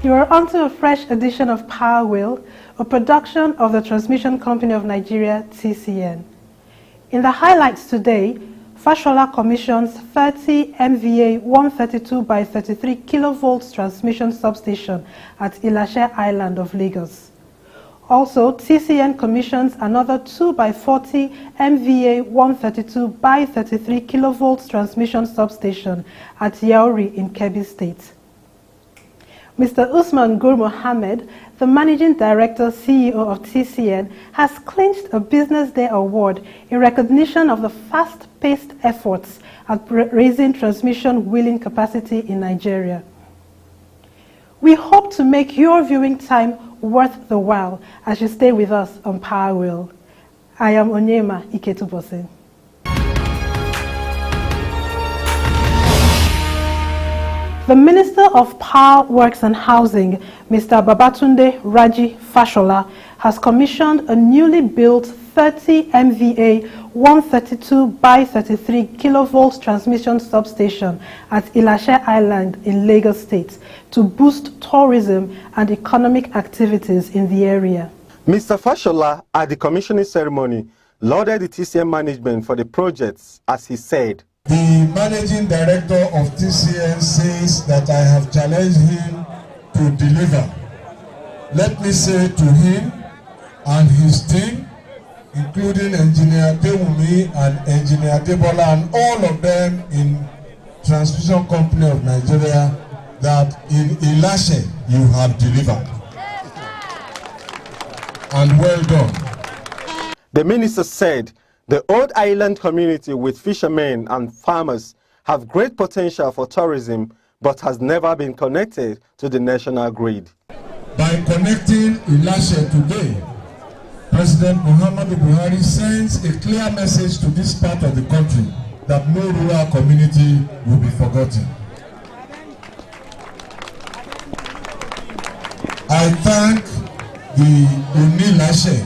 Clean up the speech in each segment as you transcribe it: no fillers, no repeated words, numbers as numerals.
You are onto a fresh edition of Power Wheel, a production of the Transmission Company of Nigeria, TCN. In the highlights today, Fashola commissions 30 MVA 132 by 33 kilovolts transmission substation at Ilashe Island of Lagos. Also, TCN commissions another 2 by 40 MVA 132 by 33 kilovolts transmission substation at Yauri in Kebbi State. Mr. Usman Gur Mohammed, the Managing Director CEO of TCN, has clinched a Business Day Award in recognition of the fast-paced efforts at raising transmission wheeling capacity in Nigeria. We hope to make your viewing time worth the while as you stay with us on Power Wheel. I am Onyema Iketubose. The Minister of Power, Works and Housing, Mr. Babatunde Raji Fashola, has commissioned a newly built 30 MVA 132 by 33 kilovolts transmission substation at Ilashe Island in Lagos State to boost tourism and economic activities in the area. Mr. Fashola, at the commissioning ceremony, lauded the TCN management for the projects, as he said. The Managing Director of TCN says that I have challenged him to deliver. Let me say to him and his team, including Engineer Dewumi and Engineer Debola and all of them in Transmission Company of Nigeria, that in Ilashe you have delivered. And well done. The minister said the old island community with fishermen and farmers have great potential for tourism but has never been connected to the national grid. By connecting Ilashe today, President Muhammadu Buhari sends a clear message to this part of the country that no rural community will be forgotten. I thank the Ilashe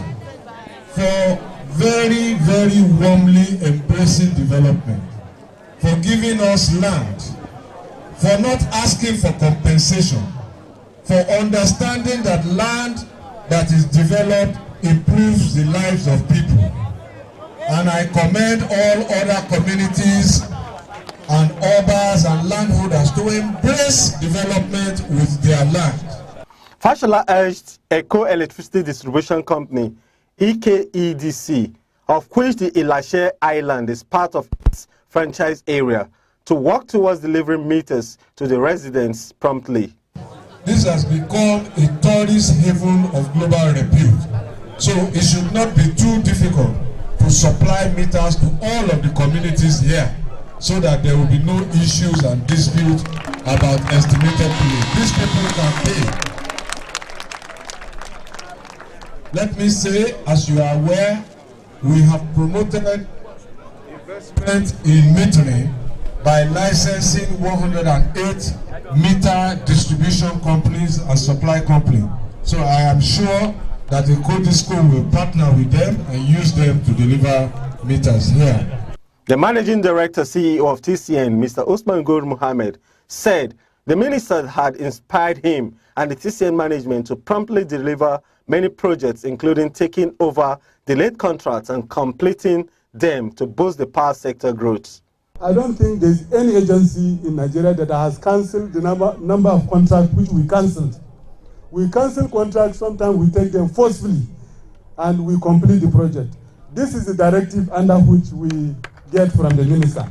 for very, very warmly embracing development, for giving us land, for not asking for compensation, for understanding that land that is developed improves the lives of people. And I commend all other communities and urbans and landholders to embrace development with their land. Fashola urged Eco Electricity Distribution Company, EKEDC, of which the Ilashe Island is part of its franchise area, to work towards delivering meters to the residents promptly. This has become a tourist haven of global repute, so it should not be too difficult to supply meters to all of the communities here, so that there will be no issues and disputes about estimated pay. These people can pay. Let me say, as you are aware, we have promoted investment in metering by licensing 108 meter distribution companies and supply companies. So I am sure that the Codisco will partner with them and use them to deliver meters here. The Managing Director CEO of TCN, Mr. Usman Gur Mohammed, said the minister had inspired him and the TCN management to promptly deliver many projects, including taking over delayed contracts and completing them to boost the power sector growth. I don't think there's any agency in Nigeria that has cancelled the number of contracts which we cancelled. We cancel contracts, sometimes we take them forcefully and we complete the project. This is the directive under which we get from the minister.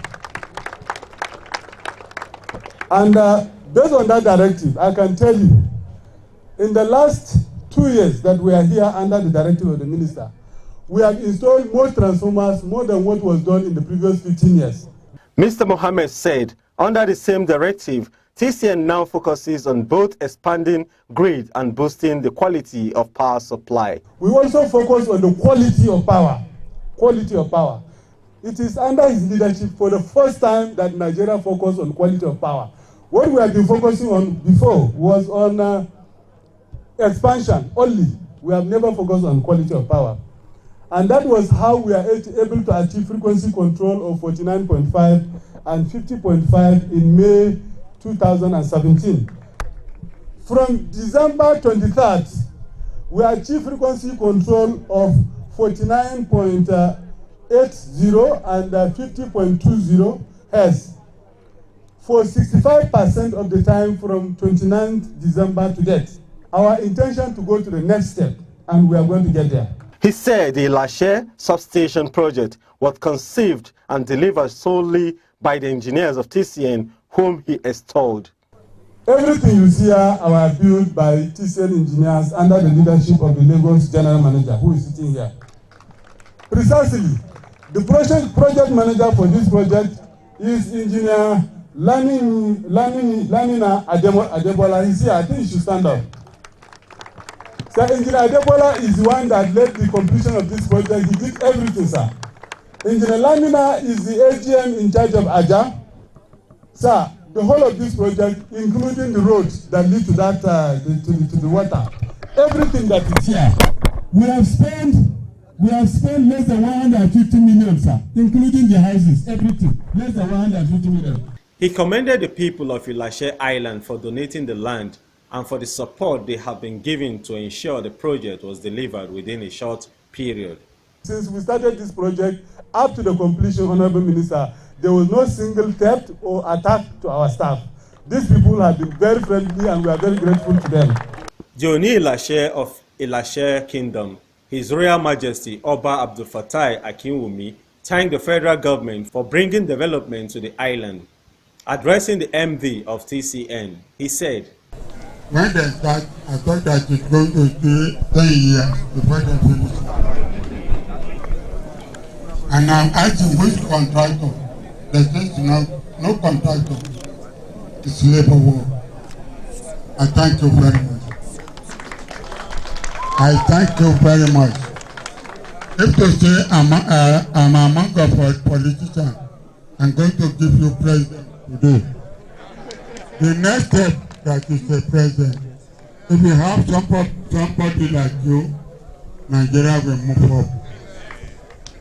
And based on that directive, I can tell you, in the last 2 years that we are here under the directive of the minister, we have installed more transformers, more than what was done in the previous 15 years. Mr. Mohammed said, under the same directive, TCN now focuses on both expanding grid and boosting the quality of power supply. We also focus on the quality of power. Quality of power. It is under his leadership for the first time that Nigeria focused on quality of power. What we have been focusing on before was on expansion only. We have never focused on quality of power. And that was how we are able to achieve frequency control of 49.5 and 50.5 in May 2017. From December 23rd, we achieved frequency control of 49.80 and 50.20 Hz for 65% of the time from 29th December to date. Our intention to go to the next step, and we are going to get there. He said the Lashe substation project was conceived and delivered solely by the engineers of TCN, whom he extolled. Everything you see here are built by TCN engineers under the leadership of the Lagos General Manager, who is sitting here. Precisely, the project manager for this project is Engineer Lanina Adebola. He's here. I think he should stand up. So Engineer Adebola is the one that led the completion of this project. He did everything, sir. Engineer Lanina is the AGM in charge of Aja. Sir, the whole of this project, including the roads that lead to that to the water, everything that is here, we have spent less than 150 million, sir, including the houses, everything, less than 150 million. He commended the people of Ilashe Island for donating the land and for the support they have been given to ensure the project was delivered within a short period. Since we started this project up to the completion, Honorable Minister, there was no single theft or attack to our staff. These people have been very friendly and we are very grateful to them. Joni Ilashe of Ilashe Kingdom, His Royal Majesty Oba Abdul Fatai Akinwumi, thanked the federal government for bringing development to the island. Addressing the MD of TCN, he said, "When they start, I thought that it's going to stay 10 years before they finish. And I'm asking which contractor. They say no contractor. It's labor war. I thank you very much. I thank you very much. If they say I'm among a politician, I'm going to give you president today. The next step that is the president. If you have somebody like you, Nigeria will move up."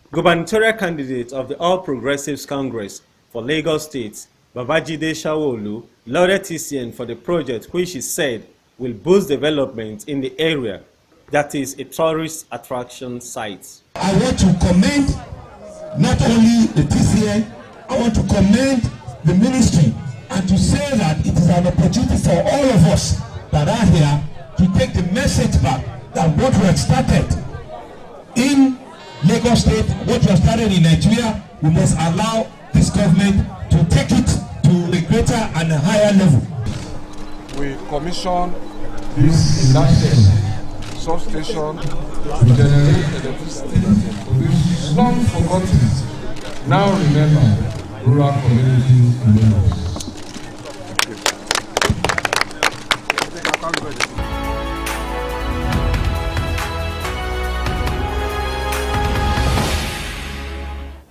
Gubernatorial candidate of the All Progressives Congress for Lagos State, Babajide Sanwo-Olu, lauded TCN for the project which he said will boost development in the area that is a tourist attraction site. I want to commend not only the TCN, I want to commend the ministry and to say that it is an opportunity for all of us that are here to take the message back that what we have started in Lagos State, what we have started in Nigeria, we must allow this government to take it to a greater and a higher level. We commissioned this substation to generate electricity with long forgotten, now remember, rural communities in Lagos.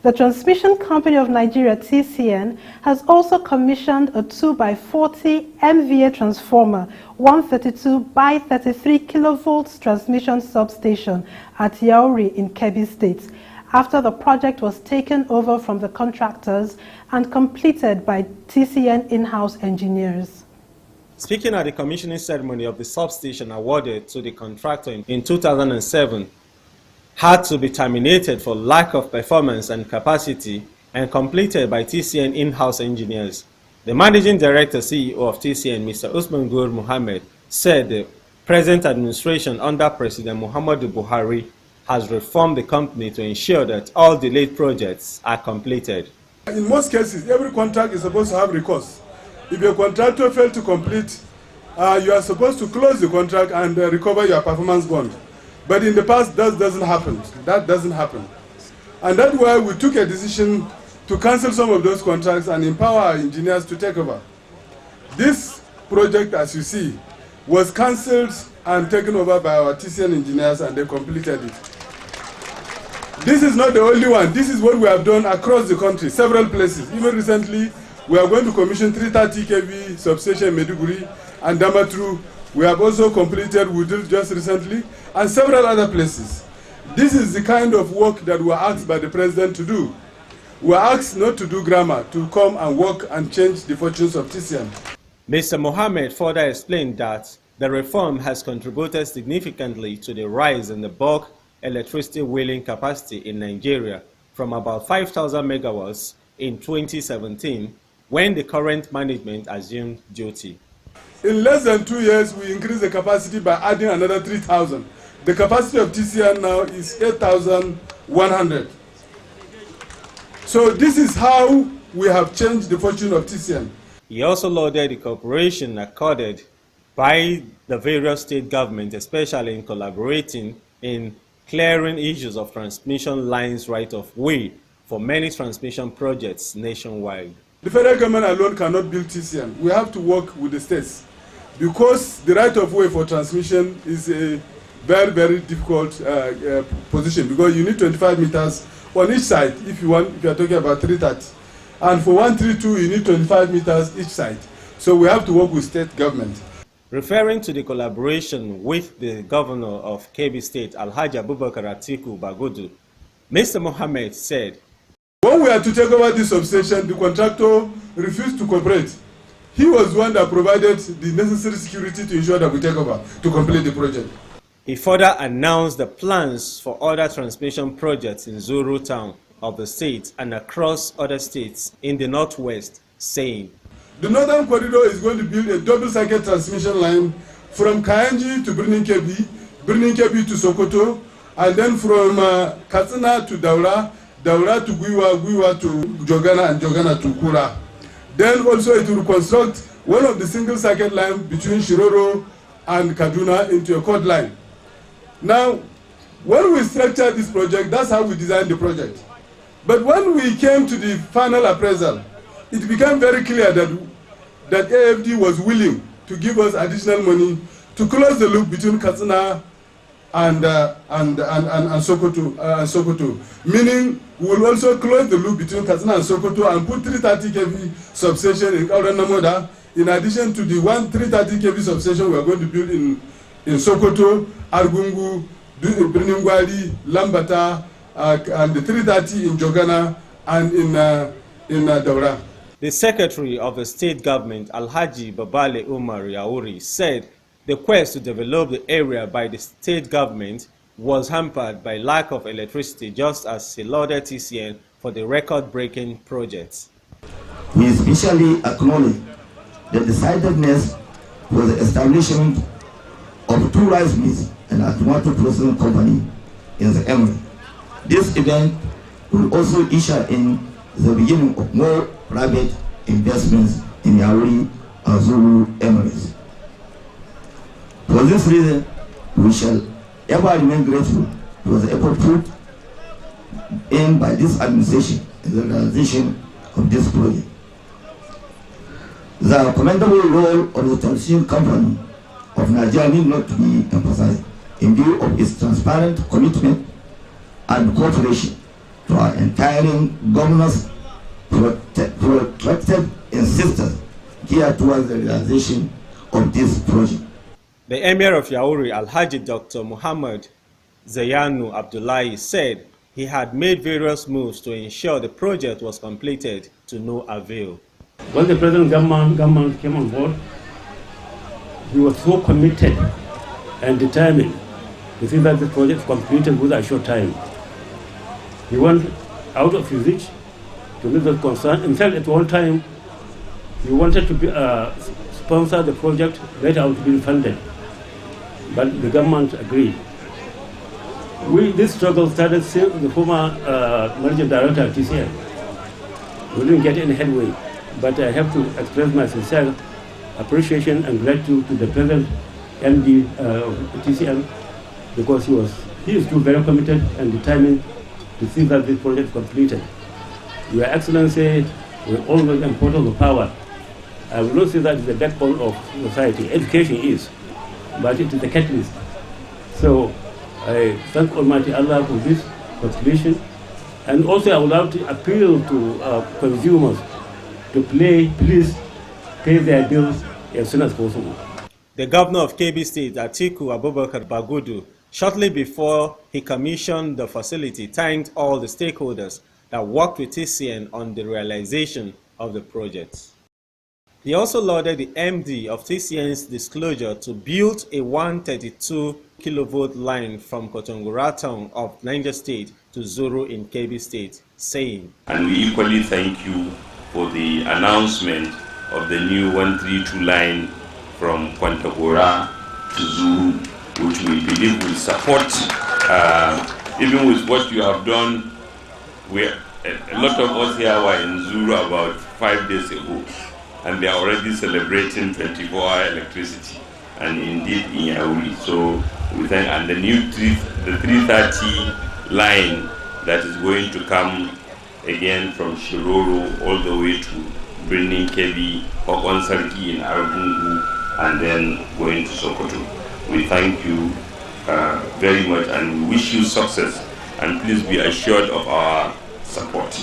The Transmission Company of Nigeria, TCN, has also commissioned a 2x40 MVA transformer, 132x33 kilovolts transmission substation at Yauri in Kebbi State, after the project was taken over from the contractors and completed by TCN in-house engineers. Speaking at the commissioning ceremony of the substation awarded to the contractor in 2007, had to be terminated for lack of performance and capacity and completed by TCN in-house engineers. The Managing Director CEO of TCN, Mr. Usman Gur Mohammed, said the present administration under President Muhammadu Buhari has reformed the company to ensure that all delayed projects are completed. In most cases, every contract is supposed to have recourse. If your contractor fails to complete, you are supposed to close the contract and recover your performance bond. But in the past, that doesn't happen. That doesn't happen. And that's why we took a decision to cancel some of those contracts and empower our engineers to take over. This project, as you see, was cancelled and taken over by our TCN engineers, and they completed it. This is not the only one. This is what we have done across the country, several places. Even recently, we are going to commission 330 kV substation in Maiduguri and Damaturu. We have also completed Wudil just recently, and several other places. This is the kind of work that we were asked by the President to do. We were asked not to do grammar, to come and work and change the fortunes of TCN. Mr. Mohammed further explained that The reform has contributed significantly to the rise in the bulk electricity wheeling capacity in Nigeria from about 5,000 megawatts in 2017 when the current management assumed duty. In less than 2 years, we increased the capacity by adding another 3,000. The capacity of TCN now is 8,100. So this is how we have changed the fortune of TCN. He also lauded the cooperation accorded by the various state governments, especially in collaborating in clearing issues of transmission lines right-of-way for many transmission projects nationwide. The federal government alone cannot build TCN. We have to work with the states because the right-of-way for transmission is a very, very difficult position because you need 25 meters on each side if you are talking about 330. And for 132, you need 25 meters each side. So we have to work with state government. Referring to the collaboration with the governor of Kebbi State, Alhaji Abubakar Atiku Bagudu, Mr. Mohammed said, when we had to take over this substation, the contractor refused to cooperate. He was the one that provided the necessary security to ensure that we take over to complete the project. He further announced the plans for other transmission projects in Zuru town of the state and across other states in the northwest, saying, the Northern Corridor is going to build a double-circuit transmission line from Kayanji to Birnin Kebbi to Sokoto, and then from Katsina to Daura, Daura to Gwiwa, Gwiwa to Jogana, and Jogana to Kura. Then also it will construct one of the single-circuit lines between Shiroro and Kaduna into a chord line. Now, when we structured this project, that's how we designed the project. But when we came to the final appraisal, it became very clear that AFD was willing to give us additional money to close the loop between Katsina and Sokoto. Meaning, we will also close the loop between Katsina and Sokoto and put 330 kV substation in Kauran Namoda, in addition to the 330 kV substation we are going to build in Sokoto, Argungu, Birningwali, Lambata, and the 330 in Jogana and in Daura. The Secretary of the State Government, Alhaji Babale Umar Yauri, said the quest to develop the area by the state government was hampered by lack of electricity, just as he lauded TCN for the record-breaking projects. We especially acknowledge the decidedness for the establishment of 2 rice mills and a tomato processing company in the emirate. This event will also usher in the beginning of more private investments in Yauri and Zulu Emirates. For this reason, we shall ever remain grateful for the effort put in by this administration in the realization of this project. The commendable role of the transmission company of Nigeria need not be emphasized in view of its transparent commitment and cooperation to our entire governance protracted insistence geared towards the realization of this project. The Emir of Yauri, Alhaji Dr. Muhammad Zayanu Abdullahi, said he had made various moves to ensure the project was completed to no avail. When the present government came on board, he was so committed and determined to see that the project completed within a short time. He went out of his reach to meet that concern. In fact, at one time, he wanted to sponsor the project later out to be funded, but the government agreed. This struggle started since the former managing director of TCN. We didn't get any headway, but I have to express my sincere appreciation and gratitude to the present MD of TCN, because he is too very committed and determined to see that this project is completed. Your Excellency will always important the power. I will not say that is the backbone of society. Education is, but it is the catalyst. So I thank Almighty Allah for this contribution, and also I would like to appeal to consumers to please pay their bills as soon as possible. The governor of Kebbi State, Atiku Abubakar Bagudu, shortly before he commissioned the facility, thanked all the stakeholders that worked with TCN on the realization of the project. He also lauded the MD of TCN's disclosure to build a 132 kilovolt line from Kotongora town of Niger State to Zuru in Kebbi State, saying, "And we equally thank you for the announcement of the new 132 line from Kwantagora to Zuru, which we believe will support, even with what you have done. A lot of us here were in Zuru about 5 days ago, and they are already celebrating 24-hour electricity, and indeed in Yauri. So we thank, and the new 330 line that is going to come again from Shiroro all the way to Birnin Kebbi, Hokon Sarki in Argungu, and then going to Sokoto. We thank you very much, and we wish you success, and please be assured of our support.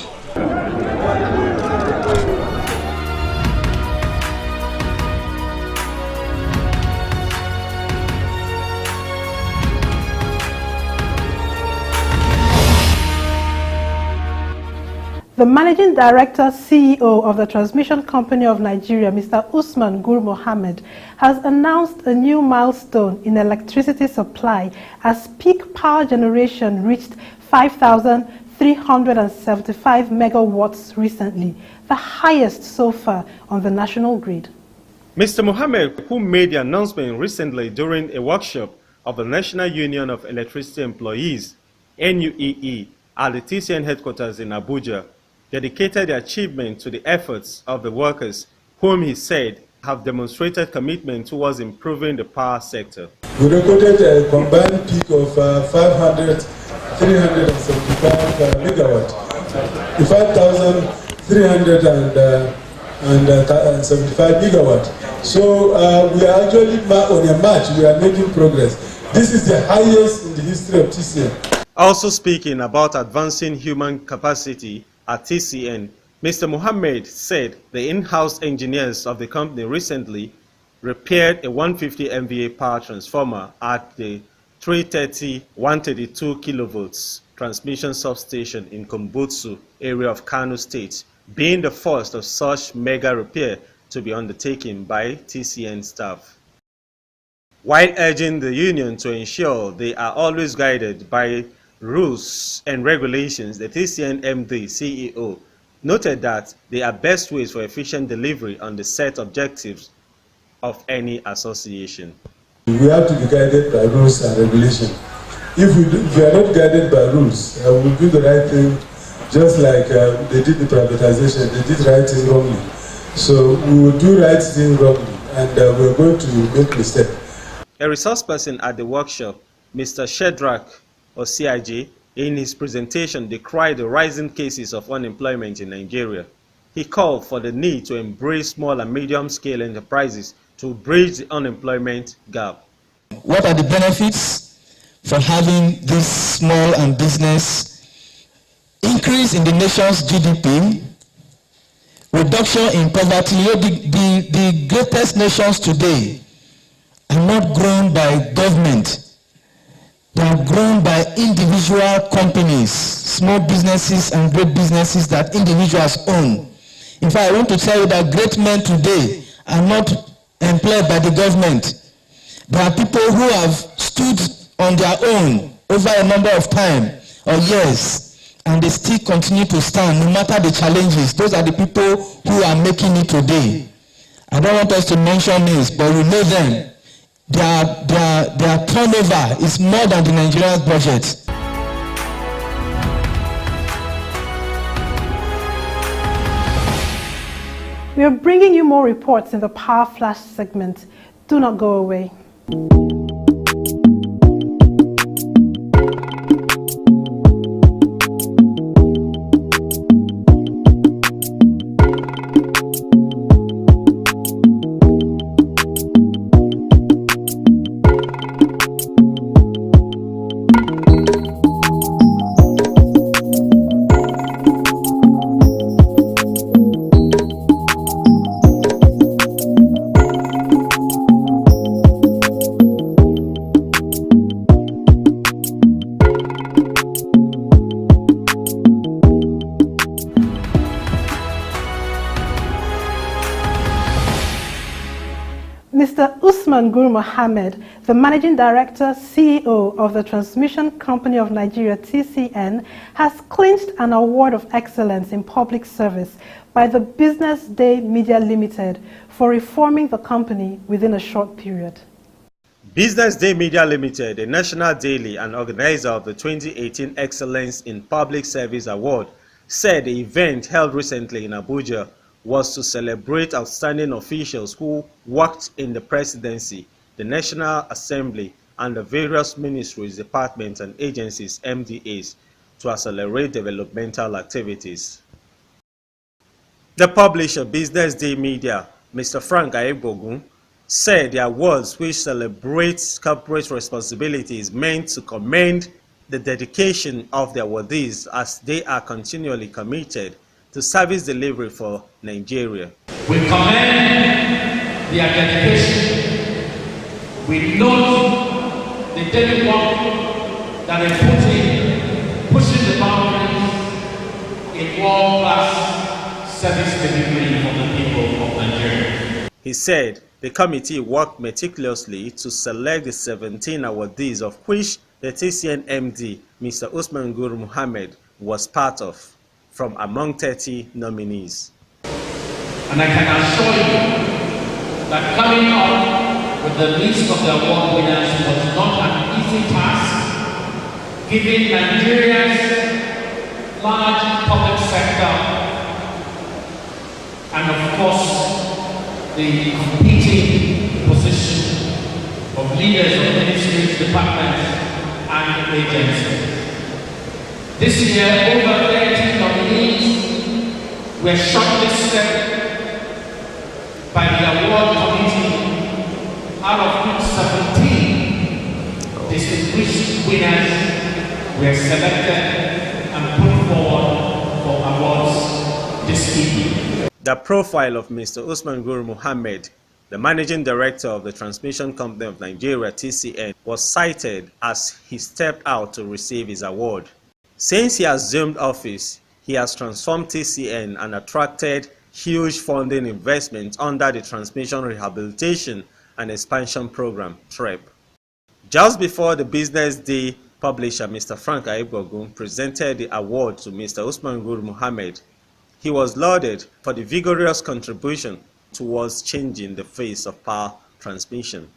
The Managing Director, CEO of the Transmission Company of Nigeria, Mr. Usman Gur Mohammed, has announced a new milestone in electricity supply as peak power generation reached 5,375 megawatts recently, the highest so far on the national grid. Mr. Mohammed, who made the announcement recently during a workshop of the National Union of Electricity Employees, NUEE, at the TCN headquarters in Abuja, dedicated the achievement to the efforts of the workers, whom he said have demonstrated commitment towards improving the power sector. We recorded a combined peak of 5,375 megawatt, 5,375 gigawatt. So we are actually on a march. We are making progress. This is the highest in the history of TCN. Also speaking about advancing human capacity at TCN, Mr. Mohammed said the in-house engineers of the company recently repaired a 150 MVA power transformer at the 330-132 kilovolts transmission substation in Kumbutsu area of Kano State, being the first of such mega repair to be undertaken by TCN staff. While urging the union to ensure they are always guided by rules and regulations, the TCN MD CEO noted that there are best ways for efficient delivery on the set objectives of any association. We have to be guided by rules and regulations. If we are not guided by rules, we will do the right thing, just like they did the privatization. They did right thing wrongly. So we will do right thing wrongly, and we are going to make mistakes. A resource person at the workshop, Mr. Shedrack or CIJ, in his presentation decried the rising cases of unemployment in Nigeria. He called for the need to embrace small and medium-scale enterprises to bridge the unemployment gap. What are the benefits for having this small and business? Increase in the nation's GDP, reduction in poverty. The greatest nations today are not grown by government. They are grown by individual companies, small businesses and great businesses that individuals own. In fact, I want to tell you that great men today are not employed by the government. There are people who have stood on their own over a number of time or years, and they still continue to stand no matter the challenges. Those are the people who are making it today. I don't want us to mention names, but we know them. Their turnover is more than the Nigerian budget. We are bringing you more reports in the Power Flash segment. Do not go away. Mr. Usman Gur Mohammed, the Managing Director, CEO of the Transmission Company of Nigeria, TCN, has clinched an award of excellence in public service by the Business Day Media Limited for reforming the company within a short period. Business Day Media Limited, a national daily and organizer of the 2018 Excellence in Public Service Award, said the event held recently in Abuja was to celebrate outstanding officials who worked in the presidency, the National Assembly, and the various ministries, departments, and agencies, MDAs, to accelerate developmental activities. The publisher of Business Day Media, Mr. Frank Aegbogun, said the awards, which celebrate corporate responsibility, is meant to commend the dedication of the awardees as they are continually committed to service delivery for Nigeria. We commend their dedication. We note the daily work that they put in, pushing the boundaries in world-class service delivery for the people of Nigeria. He said the committee worked meticulously to select the 17 awardees, of which the TCN MD, Mr. Usman Gur Mohammed, was part of, from among 30 nominees. And I can assure you that coming up with the list of the award winners was not an easy task, given Nigeria's large public sector and of course the competing position of leaders of ministries, departments, and agencies. This year, over 30 nominees were shortlisted by the award committee, out of which 17 distinguished winners were selected and put forward for awards this evening. The profile of Mr. Usman Gur Mohammed, the Managing Director of the Transmission Company of Nigeria, TCN, was cited as he stepped out to receive his award. Since he assumed office, he has transformed TCN and attracted huge funding investments under the Transmission Rehabilitation and Expansion Program, TREP. Just before the Business Day, publisher Mr. Frank Aegbogun presented the award to Mr. Usman Gur Mohammed. He was lauded for the vigorous contribution towards changing the face of power transmission.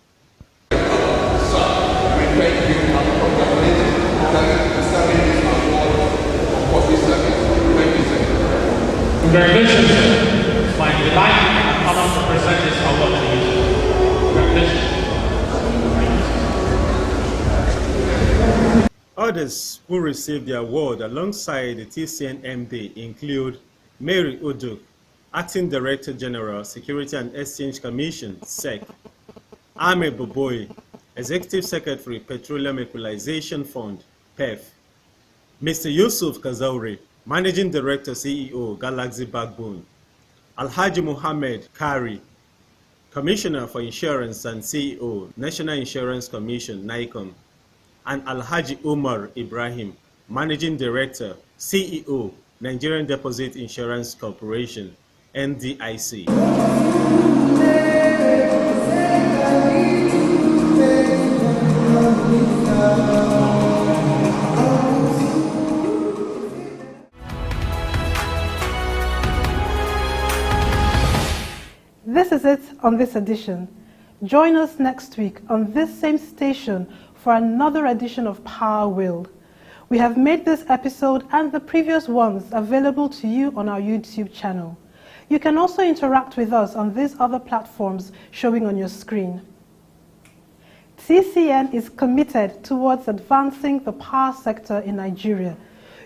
Congratulations. It's my delight and honor to present this award to you. Congratulations. Others who received the award alongside the TCN MD include Mary Uduk, Acting Director General, Security and Exchange Commission, SEC; Ahmed Boboy, Executive Secretary, Petroleum Equalization Fund, PEF; Mr. Yusuf Kazauri, Managing Director, CEO, Galaxy Backbone; Alhaji Mohammed Kari, Commissioner for Insurance and CEO, National Insurance Commission, NICOM; and Alhaji Umar Ibrahim, Managing Director, CEO, Nigerian Deposit Insurance Corporation, NDIC. This is it on this edition. Join us next week on this same station for another edition of Power Wheel. We have made this episode and the previous ones available to you on our YouTube channel. You can also interact with us on these other platforms showing on your screen. TCN is committed towards advancing the power sector in Nigeria.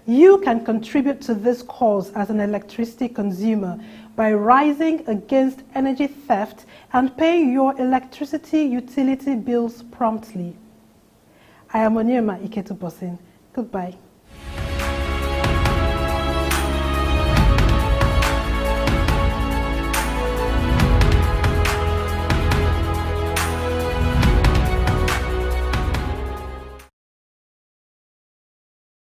You can contribute to this cause as an electricity consumer by rising against energy theft and paying your electricity utility bills promptly. I am Onyema Iketubosin. Goodbye.